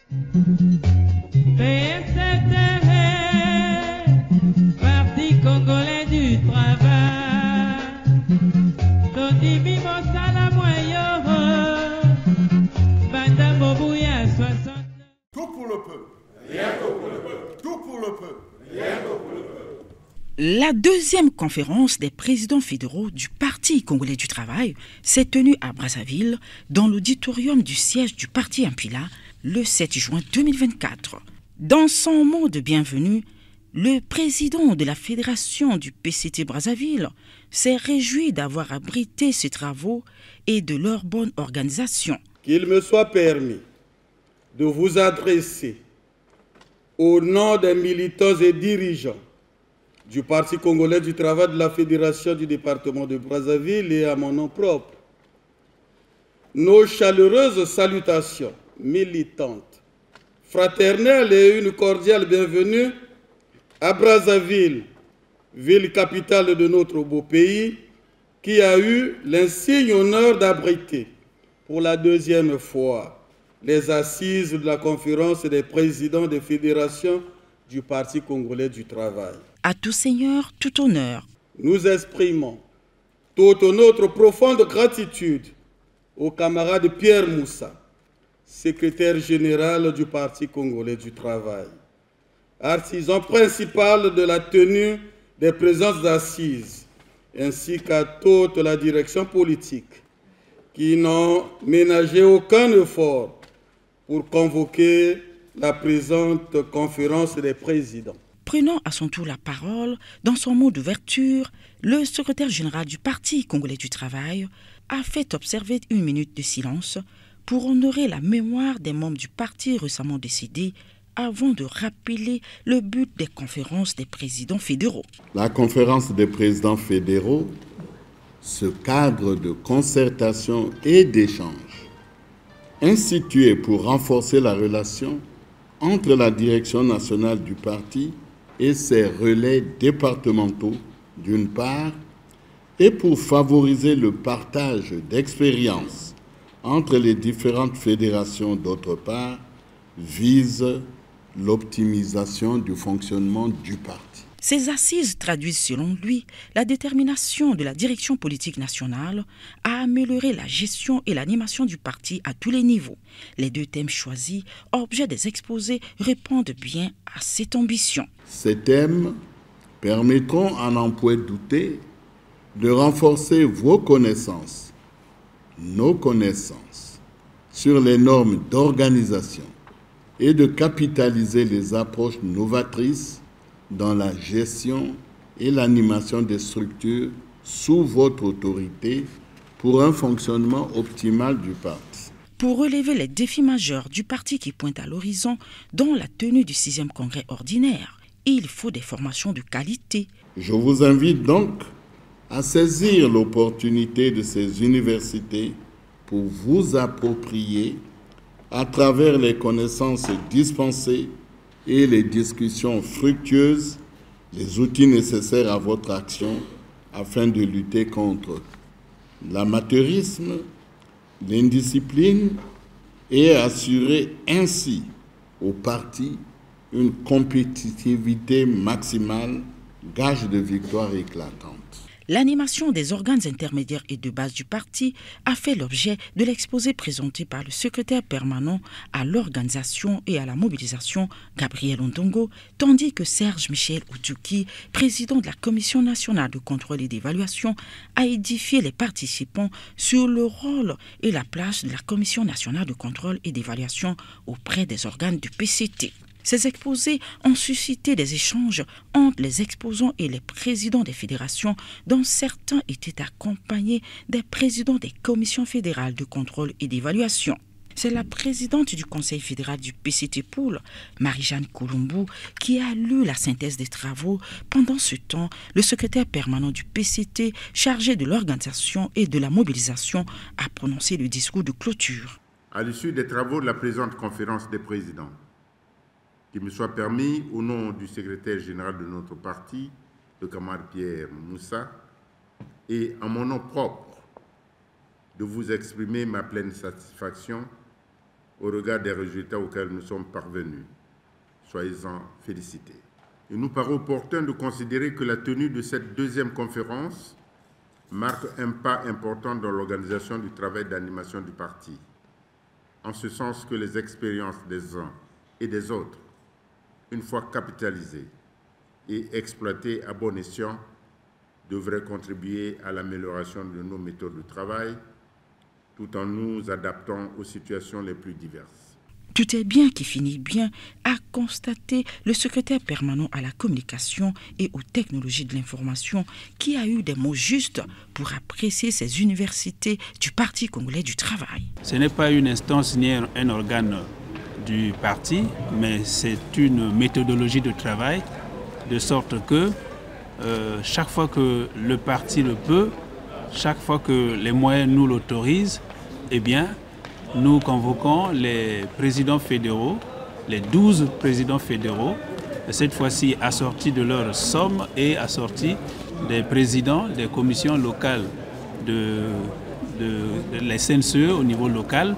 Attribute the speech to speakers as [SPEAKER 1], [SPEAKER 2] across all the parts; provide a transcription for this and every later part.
[SPEAKER 1] PSTV, Parti congolais du travail. Toti Mimosa la moyo, Banda Mobouya 60.
[SPEAKER 2] Tout pour le peuple. Rien que pour le peuple. Tout pour le peuple. Rien que pour le peuple.
[SPEAKER 3] La deuxième conférence des présidents fédéraux du Parti congolais du travail s'est tenue à Brazzaville, dans l'auditorium du siège du Parti Impila, le 7 juin 2024. Dans son mot de bienvenue, le président de la fédération du PCT Brazzaville s'est réjoui d'avoir abrité ces travaux et de leur bonne organisation.
[SPEAKER 4] Qu'il me soit permis de vous adresser au nom des militants et dirigeants du Parti congolais du travail de la Fédération du département de Brazzaville et à mon nom propre, nos chaleureuses salutations militantes, fraternelles et une cordiale bienvenue à Brazzaville, ville capitale de notre beau pays, qui a eu l'insigne honneur d'abriter pour la deuxième fois les assises de la conférence des présidents des fédérations du Parti congolais du travail.
[SPEAKER 3] À tout seigneur, tout honneur.
[SPEAKER 4] Nous exprimons toute notre profonde gratitude au camarade Pierre Moussa, secrétaire général du Parti congolais du travail, artisan principal de la tenue des présences d'assises, ainsi qu'à toute la direction politique, qui n'ont ménagé aucun effort pour convoquer la présente conférence des présidents.
[SPEAKER 3] Prenant à son tour la parole, dans son mot d'ouverture, le secrétaire général du Parti congolais du travail a fait observer 1 minute de silence pour honorer la mémoire des membres du parti récemment décédés avant de rappeler le but des conférences des présidents fédéraux.
[SPEAKER 5] La conférence des présidents fédéraux, ce cadre de concertation et d'échange, institué pour renforcer la relation entre la direction nationale du parti et ses relais départementaux, d'une part, et pour favoriser le partage d'expériences entre les différentes fédérations, d'autre part, vise l'optimisation du fonctionnement du parti.
[SPEAKER 3] Ces assises traduisent, selon lui, la détermination de la direction politique nationale à améliorer la gestion et l'animation du parti à tous les niveaux. Les 2 thèmes choisis, objet des exposés, répondent bien à cette ambition.
[SPEAKER 5] Ces thèmes permettront, à n'en point douter, de renforcer vos connaissances, nos connaissances, sur les normes d'organisation et de capitaliser les approches novatrices dans la gestion et l'animation des structures sous votre autorité pour un fonctionnement optimal du parti.
[SPEAKER 3] Pour relever les défis majeurs du parti qui pointent à l'horizon, dont la tenue du 6e congrès ordinaire, il faut des formations de qualité.
[SPEAKER 5] Je vous invite donc à saisir l'opportunité de ces universités pour vous approprier, à travers les connaissances dispensées et les discussions fructueuses, les outils nécessaires à votre action afin de lutter contre l'amateurisme, l'indiscipline et assurer ainsi au parti une compétitivité maximale, gage de victoire éclatante.
[SPEAKER 3] L'animation des organes intermédiaires et de base du parti a fait l'objet de l'exposé présenté par le secrétaire permanent à l'organisation et à la mobilisation, Gabriel Ondongo, tandis que Serge Michel Oudjouki, président de la Commission nationale de contrôle et d'évaluation, a édifié les participants sur le rôle et la place de la Commission nationale de contrôle et d'évaluation auprès des organes du PCT. Ces exposés ont suscité des échanges entre les exposants et les présidents des fédérations, dont certains étaient accompagnés des présidents des commissions fédérales de contrôle et d'évaluation. C'est la présidente du Conseil fédéral du PCT Pool, Marie-Jeanne Koulombou, qui a lu la synthèse des travaux. Pendant ce temps, le secrétaire permanent du PCT, chargé de l'organisation et de la mobilisation, a prononcé le discours de clôture.
[SPEAKER 6] À l'issue des travaux de la présente conférence des présidents, qu'il me soit permis, au nom du secrétaire général de notre parti, le camarade Pierre Moussa, et en mon nom propre, de vous exprimer ma pleine satisfaction au regard des résultats auxquels nous sommes parvenus. Soyez-en félicités. Il nous paraît opportun de considérer que la tenue de cette deuxième conférence marque un pas important dans l'organisation du travail d'animation du parti, en ce sens que les expériences des uns et des autres, une fois capitalisées et exploitées à bon escient, devraient contribuer à l'amélioration de nos méthodes de travail, tout en nous adaptant aux situations les plus diverses.
[SPEAKER 3] Tout est bien qui finit bien, a constaté le secrétaire permanent à la communication et aux technologies de l'information, qui a eu des mots justes pour apprécier ces universités du Parti congolais du travail.
[SPEAKER 7] Ce n'est pas une instance ni un organe du parti, mais c'est une méthodologie de travail, de sorte que chaque fois que le parti le peut, chaque fois que les moyens nous l'autorisent, eh bien, nous convoquons les présidents fédéraux, les 12 présidents fédéraux, cette fois-ci assortis de leur somme et assortis des présidents des commissions locales de la CNCE au niveau local.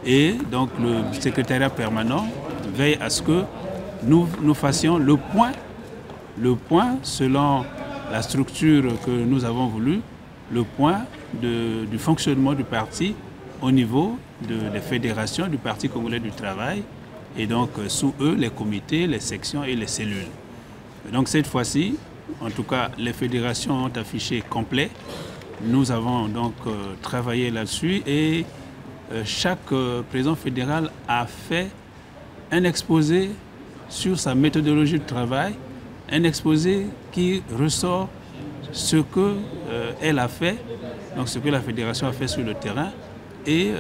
[SPEAKER 7] Et donc le secrétariat permanent veille à ce que nous fassions le point selon la structure que nous avons voulu, le point du fonctionnement du parti au niveau des fédérations du Parti congolais du travail, et donc sous eux les comités, les sections et les cellules. Et donc cette fois-ci, en tout cas les fédérations ont affiché complet. Nous avons donc travaillé là-dessus et chaque président fédéral a fait un exposé sur sa méthodologie de travail, un exposé qui ressort ce qu'elle a fait, donc ce que la fédération a fait sur le terrain, et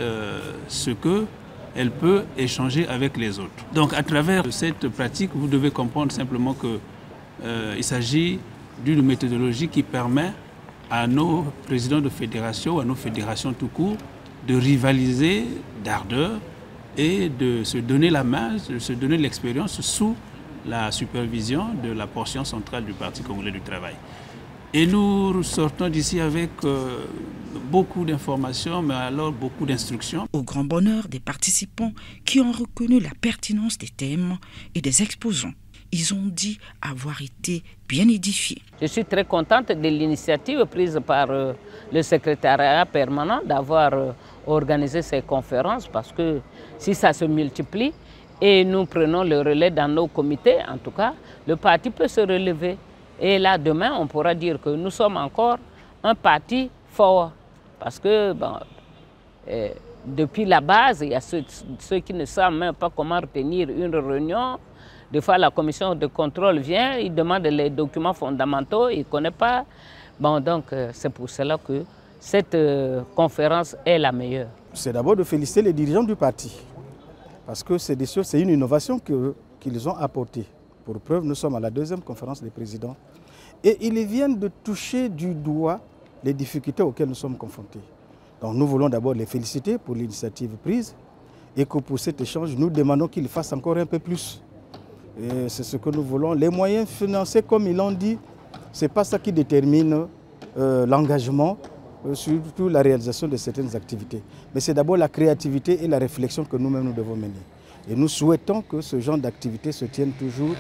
[SPEAKER 7] ce qu'elle peut échanger avec les autres. Donc à travers cette pratique, vous devez comprendre simplement qu'il s'agit d'une méthodologie qui permet à nos présidents de fédération, à nos fédérations tout court, de rivaliser d'ardeur et de se donner la main, de se donner l'expérience sous la supervision de la portion centrale du Parti congolais du travail. Et nous sortons d'ici avec beaucoup d'informations, mais alors beaucoup d'instructions.
[SPEAKER 3] Au grand bonheur des participants qui ont reconnu la pertinence des thèmes et des exposants, ils ont dit avoir été bien édifiés.
[SPEAKER 8] Je suis très contente de l'initiative prise par le secrétariat permanent d'avoir organisé ces conférences, parce que si ça se multiplie et nous prenons le relais dans nos comités, en tout cas, le parti peut se relever. Et là, demain, on pourra dire que nous sommes encore un parti fort. Parce que depuis la base, il y a ceux qui ne savent même pas comment retenir une réunion. Des fois, la commission de contrôle vient, il demande les documents fondamentaux, il ne connaît pas. Bon, donc, c'est pour cela que cette conférence est la meilleure.
[SPEAKER 9] C'est d'abord de féliciter les dirigeants du parti. Parce que c'est une innovation qu'ils ont apportée. Pour preuve, nous sommes à la deuxième conférence des présidents et ils viennent de toucher du doigt les difficultés auxquelles nous sommes confrontés. Donc nous voulons d'abord les féliciter pour l'initiative prise et que pour cet échange, nous demandons qu'ils fassent encore un peu plus. C'est ce que nous voulons. Les moyens financiers, comme ils l'ont dit, ce n'est pas ça qui détermine l'engagement, surtout la réalisation de certaines activités. Mais c'est d'abord la créativité et la réflexion que nous-mêmes nous devons mener. Et nous souhaitons que ce genre d'activité se tienne toujours,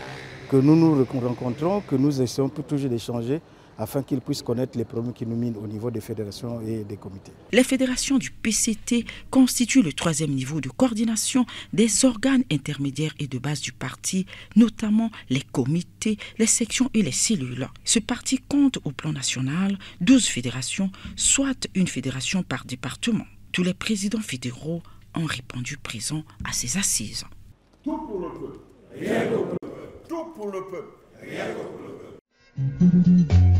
[SPEAKER 9] que nous nous rencontrons, que nous essayons toujours d'échanger afin qu'ils puissent connaître les problèmes qui nous minent au niveau des fédérations et des comités.
[SPEAKER 3] Les fédérations du PCT constituent le troisième niveau de coordination des organes intermédiaires et de base du parti, notamment les comités, les sections et les cellules. Ce parti compte au plan national 12 fédérations, soit une fédération par département. Tous les présidents fédéraux ont répondu présent à ces assises.
[SPEAKER 2] Tout pour le peuple, rien contre le peuple. Tout pour le peuple, rien contre le peuple.